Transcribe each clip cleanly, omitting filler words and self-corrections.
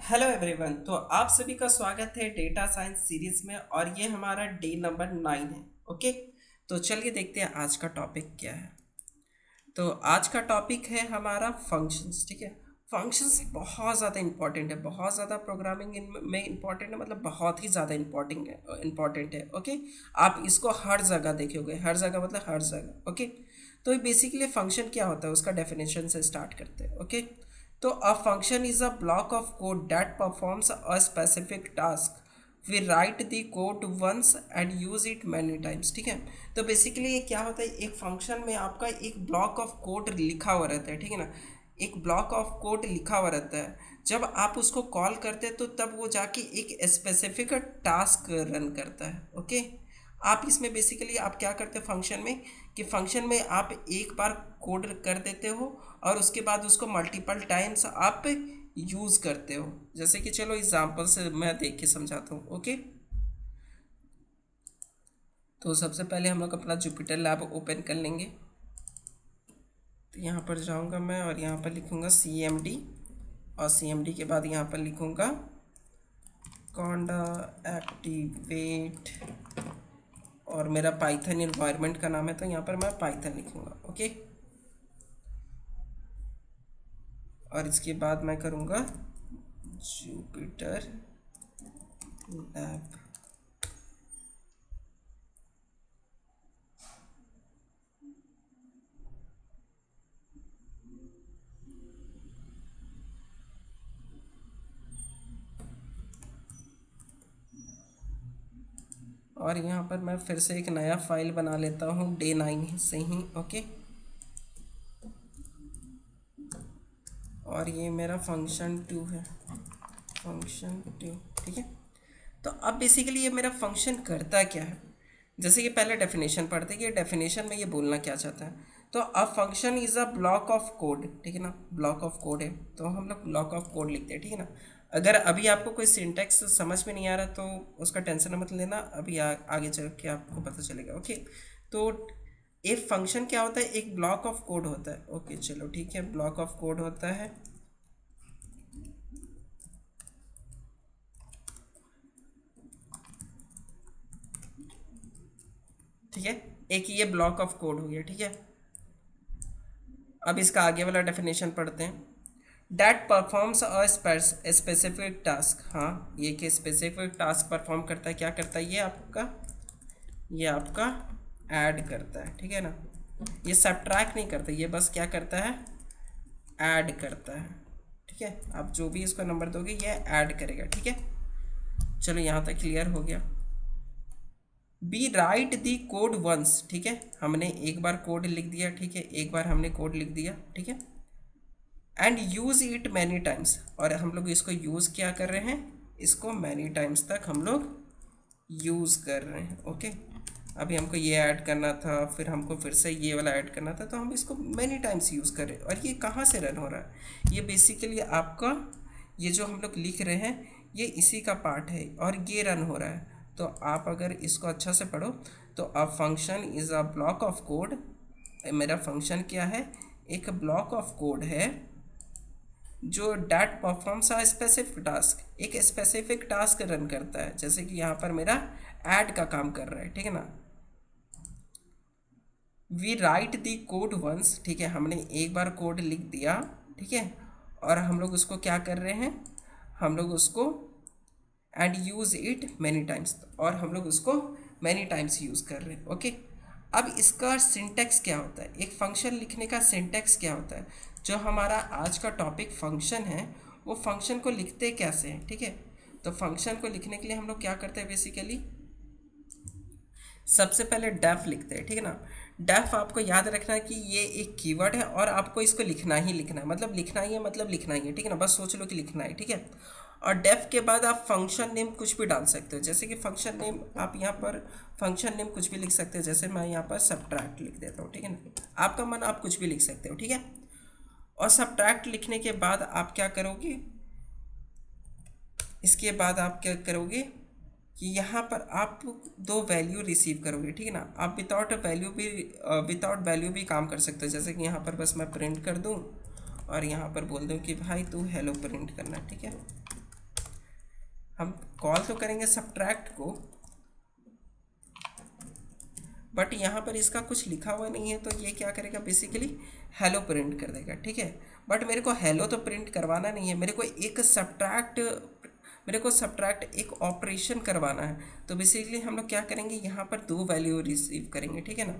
Hello everyone. तो आप सभी का स्वागत है डेटा साइंस सीरीज में और ये हमारा डे नंबर 9 है। ओके, तो चलिए देखते हैं आज का टॉपिक क्या है। तो आज का टॉपिक है हमारा फंक्शंस। ठीक है, फंक्शंस बहुत ज़्यादा इंपॉर्टेंट है, बहुत ज़्यादा प्रोग्रामिंग में इंपॉर्टेंट है, मतलब बहुत ही ज़्यादा इंपॉर्टेंट है। ओके, आप इसको हर जगह देखोगे, हर जगह मतलब हर जगह। ओके, तो बेसिकली फंक्शन क्या होता है उसका डेफिनेशन से स्टार्ट करते हैं। ओके, तो a function is a block of code that performs a specific task. We write the code once and use it many times. ठीक है, तो बेसिकली ये क्या होता है, एक फंक्शन में आपका एक ब्लॉक ऑफ कोड लिखा हुआ रहता है। ठीक है ना, एक ब्लॉक ऑफ कोड लिखा हुआ रहता है। जब आप उसको कॉल करते हैं तो तब वो जाके एक स्पेसिफिक टास्क रन करता है। ओके, आप इसमें बेसिकली आप क्या करते हैं फंक्शन में, कि फंक्शन में आप एक बार कोड कर देते हो और उसके बाद उसको मल्टीपल टाइम्स आप यूज़ करते हो। जैसे कि चलो एग्जांपल से मैं देख के समझाता हूँ। ओके, तो सबसे पहले हम लोग अपना जुपिटर लैब ओपन कर लेंगे। तो यहाँ पर जाऊँगा मैं और यहाँ पर लिखूँगा CMD, और CMD के बाद यहाँ पर लिखूँगा कॉन्डा एक्टिवेट, और मेरा पाइथन इन्वायरमेंट का नाम है तो यहाँ पर मैं पाइथन लिखूँगा। ओके, और इसके बाद मैं करूँगा जुपिटर लैब। और यहाँ पर मैं फिर से एक नया फाइल बना लेता हूँ डे 9 से ही। ओके, और ये मेरा फंक्शन 2 है, फंक्शन 2। ठीक है, तो अब बेसिकली ये मेरा फंक्शन करता क्या है, जैसे कि पहले डेफिनेशन पढ़ते हैं कि डेफिनेशन में ये बोलना क्या चाहता है। तो a function is a block of code. ठीक है ना, ब्लॉक ऑफ कोड है तो हम लोग ब्लॉक ऑफ कोड लिखते हैं। ठीक है ना, अगर अभी आपको कोई सिंटैक्स समझ में नहीं आ रहा तो उसका टेंशन मत लेना, अभी आगे चल के आपको पता चलेगा। ओके, तो एक फंक्शन क्या होता है, एक ब्लॉक ऑफ कोड होता है। ओके चलो ठीक है, ब्लॉक ऑफ कोड होता है। ठीक है, एक ये ब्लॉक ऑफ कोड हो गया। ठीक है, अब इसका आगे वाला डेफिनेशन पढ़ते हैं। That performs a specific task. हाँ, ये कि स्पेसिफिक टास्क परफॉर्म करता है, क्या करता है, ये आपका ऐड करता है। ठीक है ना, ये सब्ट्रैक्ट नहीं करता, ये बस क्या करता है, ऐड करता है। ठीक है, आप जो भी इसको नंबर दोगे ये ऐड करेगा। ठीक है, चलो यहाँ तक क्लियर हो गया। We write the code once. ठीक है, हमने एक बार कोड लिख दिया। ठीक है, एक बार हमने कोड लिख दिया। ठीक है, and use it many times, और हम लोग इसको यूज़ क्या कर रहे हैं, इसको मैनी टाइम्स तक हम लोग यूज़ कर रहे हैं। ओके, अभी हमको ये ऐड करना था, फिर हमको फिर से ये वाला ऐड करना था, तो हम इसको मैनी टाइम्स यूज़ कर रहे हैं। और ये कहाँ से रन हो रहा है, ये बेसिकली आपका ये जो हम लोग लिख रहे हैं ये इसी का पार्ट है और ये रन हो रहा है। तो आप अगर इसको अच्छा से पढ़ो तो a function is a block of code. मेरा फंक्शन क्या है, एक ब्लॉक ऑफ कोड है जो that performs a specific task, एक स्पेसिफिक टास्क रन करता है। जैसे कि यहाँ पर मेरा ऐड का काम कर रहा है। ठीक है ना, we write the code once. ठीक है, हमने एक बार कोड लिख दिया। ठीक है, और हम लोग उसको क्या कर रहे हैं, हम लोग उसको and use it many times, और हम लोग उसको मैनी टाइम्स यूज़ कर रहे हैं। ओके, अब इसका सिंटैक्स क्या होता है, एक फंक्शन लिखने का सिंटैक्स क्या होता है, जो हमारा आज का टॉपिक फंक्शन है वो फंक्शन को लिखते कैसे हैं। ठीक है, तो फंक्शन को लिखने के लिए हम लोग क्या करते हैं, बेसिकली सबसे पहले डेफ लिखते हैं। ठीक है ना, डेफ आपको याद रखना है कि ये एक कीवर्ड है और आपको इसको लिखना ही लिखना है, मतलब लिखना ही है, मतलब लिखना ही है। ठीक है ना, बस सोच लो कि लिखना है। ठीक है, और डेफ के बाद आप फंक्शन नेम कुछ भी डाल सकते हो, जैसे कि फंक्शन नेम आप यहाँ पर फंक्शन नेम कुछ भी लिख सकते हो, जैसे मैं यहाँ पर सब्ट्रैक्ट लिख देता हूँ। ठीक है ना, आपका मन आप कुछ भी लिख सकते हो। ठीक है, और सब्ट्रैक्ट लिखने के बाद आप क्या करोगे, इसके बाद आप क्या करोगे कि यहाँ पर आप दो वैल्यू रिसीव करोगे। ठीक है ना, आप विदाउट वैल्यू भी काम कर सकते हो, जैसे कि यहाँ पर बस मैं प्रिंट कर दूँ और यहाँ पर बोल दूँ कि भाई तू हेलो प्रिंट करना। ठीक है, हम कॉल तो करेंगे सब्ट्रैक्ट को, बट यहाँ पर इसका कुछ लिखा हुआ नहीं है, तो ये क्या करेगा बेसिकली हेलो प्रिंट कर देगा, ठीक है। बट मेरे को हेलो तो प्रिंट करवाना नहीं है, मेरे को सब्ट्रैक्ट एक ऑपरेशन करवाना है। तो बेसिकली हम लोग क्या करेंगे, यहाँ पर दो वैल्यू रिसीव करेंगे, ठीक है ना।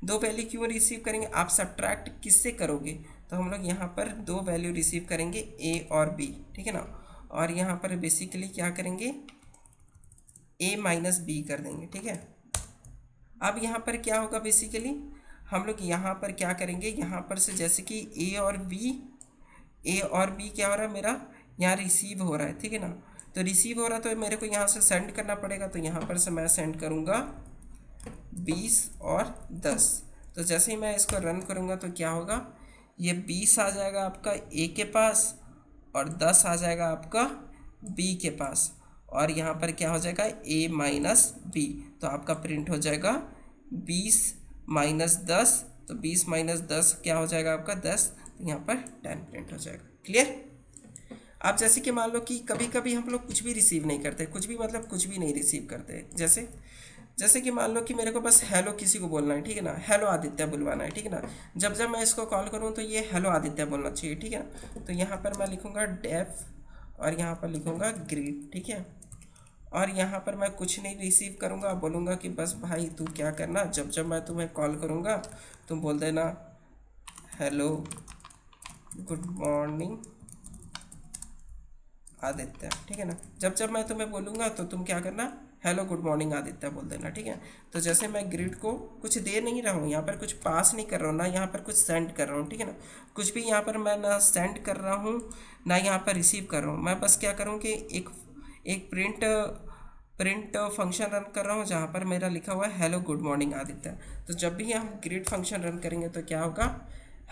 दो वैल्यू क्यों रिसीव करेंगे, आप सब्ट्रैक्ट किससे करोगे, तो हम लोग यहाँ पर दो वैल्यू रिसीव करेंगे ए और बी, ठीक है ना। और यहाँ पर बेसिकली क्या करेंगे, ए माइनस बी कर देंगे, ठीक है। अब यहाँ पर क्या होगा, बेसिकली हम लोग यहाँ पर क्या करेंगे, यहाँ पर से जैसे कि ए और बी क्या हो रहा है, मेरा यहाँ रिसीव हो रहा है, ठीक है ना। तो रिसीव हो रहा है तो मेरे को यहाँ से सेंड करना पड़ेगा, तो यहाँ पर से मैं सेंड करूँगा 20 और 10। तो जैसे ही मैं इसको रन करूँगा तो क्या होगा, ये 20 आ जाएगा आपका ए के पास और 10 आ जाएगा आपका बी के पास, और यहाँ पर क्या हो जाएगा ए माइनस बी। तो आपका प्रिंट हो जाएगा 20 माइनस 10, तो 20 माइनस 10 क्या हो जाएगा आपका 10, तो यहाँ पर 10 प्रिंट हो जाएगा। क्लियर। अब जैसे कि मान लो कि कभी कभी हम लोग कुछ भी रिसीव नहीं करते, कुछ भी मतलब कुछ भी नहीं रिसीव करते, जैसे कि मान लो कि मेरे को बस हेलो किसी को बोलना है, ठीक है ना, हेलो आदित्य बुलवाना है, ठीक है ना। जब जब मैं इसको कॉल करूँ तो ये हेलो आदित्य बोलना चाहिए, ठीक है ना। तो यहाँ पर मैं लिखूँगा डेफ और यहाँ पर लिखूँगा ग्रीट, ठीक है। और यहाँ पर मैं कुछ नहीं रिसीव करूँगा, बोलूँगा कि बस भाई तू क्या करना, जब जब मैं तुम्हें कॉल करूँगा तुम बोल देना हेलो गुड मॉर्निंग आदित्य, ठीक है ना। जब जब मैं तुम्हें बोलूँगा तो तुम क्या करना, हेलो गुड मॉर्निंग आदित्य बोल देना, ठीक है। तो जैसे मैं ग्रिड को कुछ दे नहीं रहा हूँ, यहाँ पर कुछ पास नहीं कर रहा हूँ, ना यहाँ पर कुछ सेंड कर रहा हूँ, ठीक है ना। कुछ भी यहाँ पर मैं ना सेंड कर रहा हूँ ना यहाँ पर रिसीव कर रहा हूँ। मैं बस क्या करूँ कि एक प्रिंट फंक्शन रन कर रहा हूँ जहाँ पर मेरा लिखा हुआ है हेलो गुड मॉर्निंग आदित्य। तो जब भी हम ग्रिड फंक्शन रन करेंगे तो क्या होगा,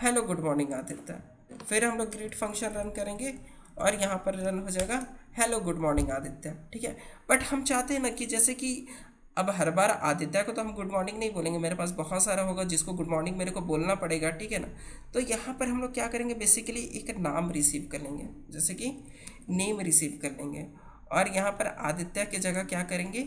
हेलो गुड मॉर्निंग आदित्य। फिर हम लोग ग्रिड फंक्शन रन करेंगे और यहाँ पर रन हो जाएगा हेलो गुड मॉर्निंग आदित्य, ठीक है। बट हम चाहते हैं ना कि जैसे कि अब हर बार आदित्य को तो हम गुड मॉर्निंग नहीं बोलेंगे, मेरे पास बहुत सारा होगा जिसको गुड मॉर्निंग मेरे को बोलना पड़ेगा, ठीक है ना। तो यहाँ पर हम लोग क्या करेंगे, बेसिकली एक नाम रिसीव कर लेंगे, जैसे कि नेम रिसीव कर लेंगे, और यहाँ पर आदित्य की जगह क्या करेंगे,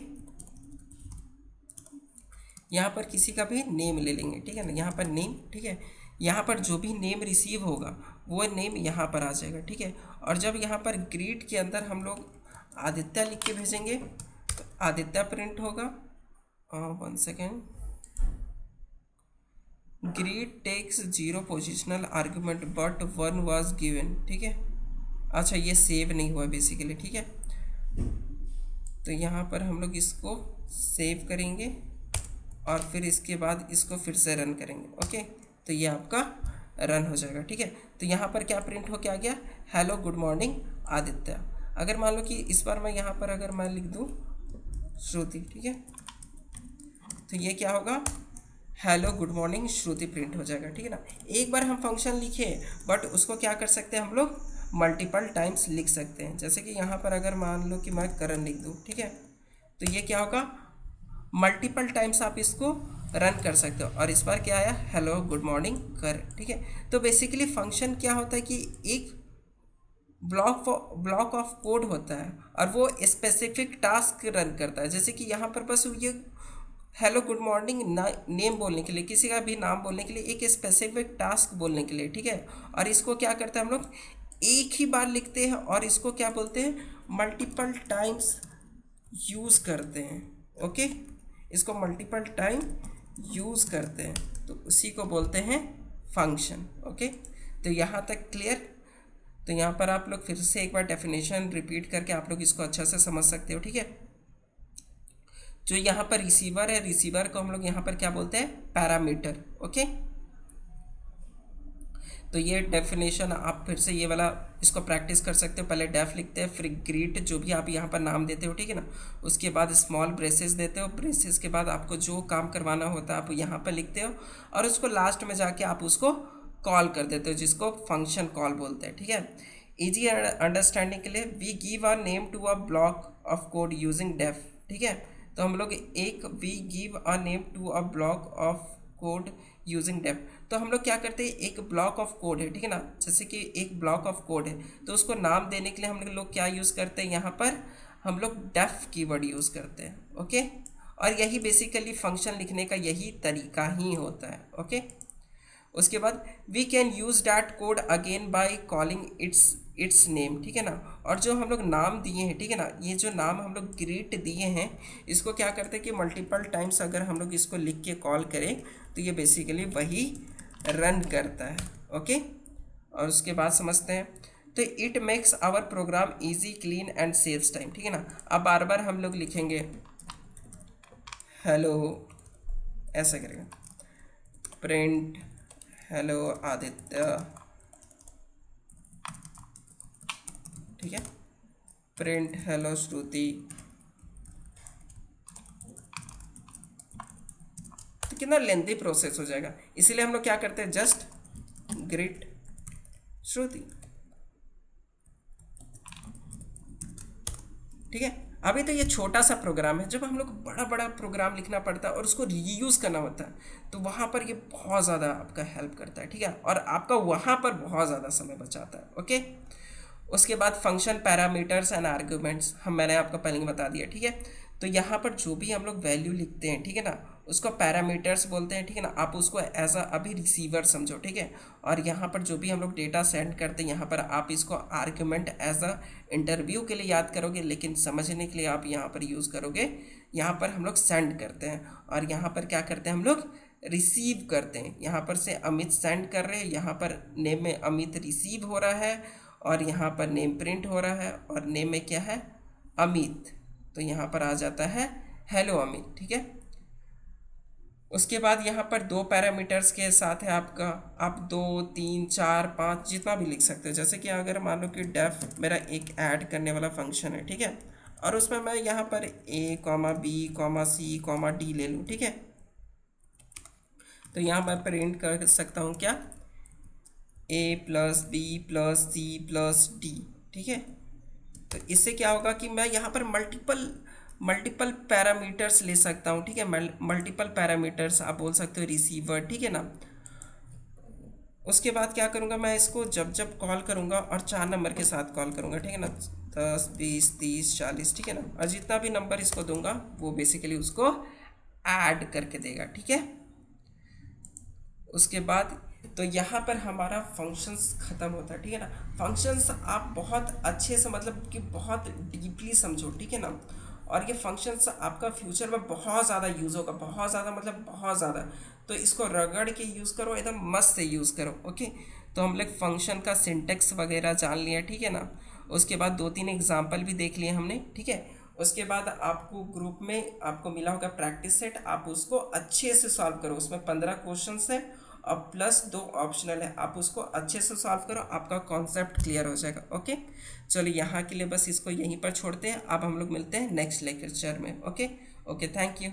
यहाँ पर किसी का भी नेम ले लेंगे, ठीक है ना। यहाँ पर नेम, ठीक है। यहाँ पर जो भी नेम रिसीव होगा वो नेम यहाँ पर आ जाएगा, ठीक है। और जब यहाँ पर ग्रीट के अंदर हम लोग आदित्य लिख के भेजेंगे तो आदित्य प्रिंट होगा। 1 second, greet takes 0 positional argument but 1 was given, ठीक है। अच्छा ये सेव नहीं हुआ बेसिकली, ठीक है। तो यहाँ पर हम लोग इसको सेव करेंगे और फिर इसके बाद इसको फिर से रन करेंगे, ओके। तो ये आपका रन हो जाएगा, ठीक है। तो यहाँ पर क्या प्रिंट हो के आ गया, हेलो गुड मॉर्निंग आदित्य। अगर मान लो कि इस बार मैं यहाँ पर अगर मैं लिख दूँ श्रुति, ठीक है, तो ये क्या होगा, हेलो गुड मॉर्निंग श्रुति प्रिंट हो जाएगा, ठीक है ना। एक बार हम फंक्शन लिखे बट उसको क्या कर सकते हैं हम लोग, मल्टीपल टाइम्स लिख सकते हैं। जैसे कि यहाँ पर अगर मान लो कि मैं करण लिख दूँ, ठीक है, तो ये क्या होगा, मल्टीपल टाइम्स आप इसको रन कर सकते हो। और इस बार क्या आया, हेलो गुड मॉर्निंग कर, ठीक है। तो बेसिकली फंक्शन क्या होता है कि एक ब्लॉक ऑफ कोड होता है और वो स्पेसिफिक टास्क रन करता है। जैसे कि यहाँ पर बस ये हेलो गुड मॉर्निंग नेम बोलने के लिए, किसी का भी नाम बोलने के लिए, एक स्पेसिफिक टास्क बोलने के लिए, ठीक है। और इसको क्या करते हैं हम लोग, एक ही बार लिखते हैं और इसको क्या बोलते हैं, मल्टीपल टाइम्स यूज़ करते हैं, ओके। इसको मल्टीपल टाइम यूज़ करते हैं तो उसी को बोलते हैं फंक्शन, ओके। तो यहाँ तक क्लियर। तो यहाँ पर आप लोग फिर से एक बार डेफिनेशन रिपीट करके आप लोग इसको अच्छा से समझ सकते हो, ठीक है। जो यहाँ पर रिसीवर है, रिसीवर को हम लोग यहाँ पर क्या बोलते हैं, पैरामीटर, ओके। तो ये डेफिनेशन आप फिर से ये वाला इसको प्रैक्टिस कर सकते हो। पहले डेफ लिखते हैं, फिर ग्रीट जो भी आप यहाँ पर नाम देते हो, ठीक है ना, उसके बाद स्मॉल ब्रेसेस देते हो, ब्रेसेस के बाद आपको जो काम करवाना होता है आप यहाँ पर लिखते हो और उसको लास्ट में जाके आप उसको कॉल कर देते हो, जिसको फंक्शन कॉल बोलते हैं, ठीक है। ईजी अंडरस्टैंडिंग के लिए we give a name to a block of code using def, ठीक है। तो हम लोग we give a name to a block of code using def. तो हम लोग क्या करते हैं, एक ब्लॉक ऑफ कोड है, ठीक है ना, जैसे कि एक ब्लॉक ऑफ कोड है तो उसको नाम देने के लिए हम लोग क्या यूज़ करते हैं, यहाँ पर हम लोग डेफ कीवर्ड यूज़ करते हैं। ओके, और यही बेसिकली फंक्शन लिखने का यही तरीका ही होता है। ओके, उसके बाद we can use that code again by calling its name, ठीक है ना। और जो हम लोग नाम दिए हैं, ठीक है ना, ये जो नाम हम लोग ग्रीट दिए हैं, इसको क्या करते हैं कि मल्टीपल टाइम्स अगर हम लोग इसको लिख के कॉल करें तो ये बेसिकली वही रन करता है। ओके, और उसके बाद समझते हैं, तो it makes our program easy, clean and saves time, ठीक है ना। अब बार बार हम लोग लिखेंगे हेलो, ऐसा करेगा, प्रिंट हेलो आदित्य, ठीक है, प्रिंट हेलो श्रुति, तो कितना लेंथी प्रोसेस हो जाएगा। इसीलिए हम लोग क्या करते हैं, जस्ट ग्रीट श्रुति, ठीक है। अभी तो ये छोटा सा प्रोग्राम है, जब हम लोग बड़ा बड़ा प्रोग्राम लिखना पड़ता है और उसको रीयूज़ करना होता है तो वहाँ पर ये बहुत ज़्यादा आपका हेल्प करता है, ठीक है, और आपका वहाँ पर बहुत ज़्यादा समय बचाता है। ओके, उसके बाद फंक्शन पैरामीटर्स एंड आर्ग्यूमेंट्स मैंने आपको पहले ही बता दिया, ठीक है। तो यहाँ पर जो भी हम लोग वैल्यू लिखते हैं, ठीक है ना, उसको पैरामीटर्स बोलते हैं, ठीक है ना। आप उसको एज अ अभी रिसीवर समझो, ठीक है। और यहाँ पर जो भी हम लोग डेटा सेंड करते हैं, यहाँ पर आप इसको आर्ग्यूमेंट एज अ इंटरव्यू के लिए याद करोगे, लेकिन समझने के लिए आप यहाँ पर यूज़ करोगे, यहाँ पर हम लोग सेंड करते हैं और यहाँ पर क्या करते हैं, हम लोग रिसीव करते हैं। यहाँ पर से अमित सेंड कर रहे हैं, यहाँ पर नेम में अमित रिसीव हो रहा है और यहाँ पर नेम प्रिंट हो रहा है और नेम में क्या है, अमित, तो यहाँ पर आ जाता है हेलो अमित, ठीक है। उसके बाद यहाँ पर दो पैरामीटर्स के साथ है आपका, आप 2, 3, 4, 5 जितना भी लिख सकते हो। जैसे कि अगर मान लो कि डेफ मेरा एक ऐड करने वाला फंक्शन है, ठीक है, और उसमें मैं यहाँ पर A, B, C, D ले लूँ, ठीक है। तो यहाँ मैं प्रिंट कर सकता हूँ क्या, A+B+C+D, ठीक है। तो इससे क्या होगा कि मैं यहाँ पर मल्टीपल पैरामीटर्स ले सकता हूँ, ठीक है। मल्टीपल पैरामीटर्स आप बोल सकते हो रिसीवर, ठीक है ना। उसके बाद क्या करूँगा, मैं इसको जब जब कॉल करूँगा और 4 नंबर के साथ कॉल करूँगा, ठीक है ना, 10, 20, 30, 40, ठीक है ना। और जितना भी नंबर इसको दूंगा वो बेसिकली उसको ऐड करके देगा, ठीक है। उसके बाद तो यहाँ पर हमारा फंक्शंस ख़त्म होता है, ठीक है ना। फंक्शंस आप बहुत अच्छे से मतलब कि बहुत डीपली समझो, ठीक है ना। और ये फंक्शंस आपका फ्यूचर में बहुत ज़्यादा यूज़ होगा, बहुत ज़्यादा मतलब बहुत ज़्यादा। तो इसको रगड़ के यूज़ करो, एकदम मस्त से यूज़ करो। ओके, तो हम लोग फंक्शन का सिंटेक्स वगैरह जान लिया, ठीक है ना। उसके बाद 2-3 एग्जाम्पल भी देख लिए हमने, ठीक है। उसके बाद आपको ग्रुप में आपको मिला होगा प्रैक्टिस सेट, आप उसको अच्छे से सॉल्व करो। उसमें 15 क्वेश्चन है और प्लस 2 ऑप्शनल है, आप उसको अच्छे से सॉल्व करो, आपका कॉन्सेप्ट क्लियर हो जाएगा। ओके, चलिए यहाँ के लिए बस इसको यहीं पर छोड़ते हैं। अब हम लोग मिलते हैं नेक्स्ट लेक्चर में। Okay, thank you.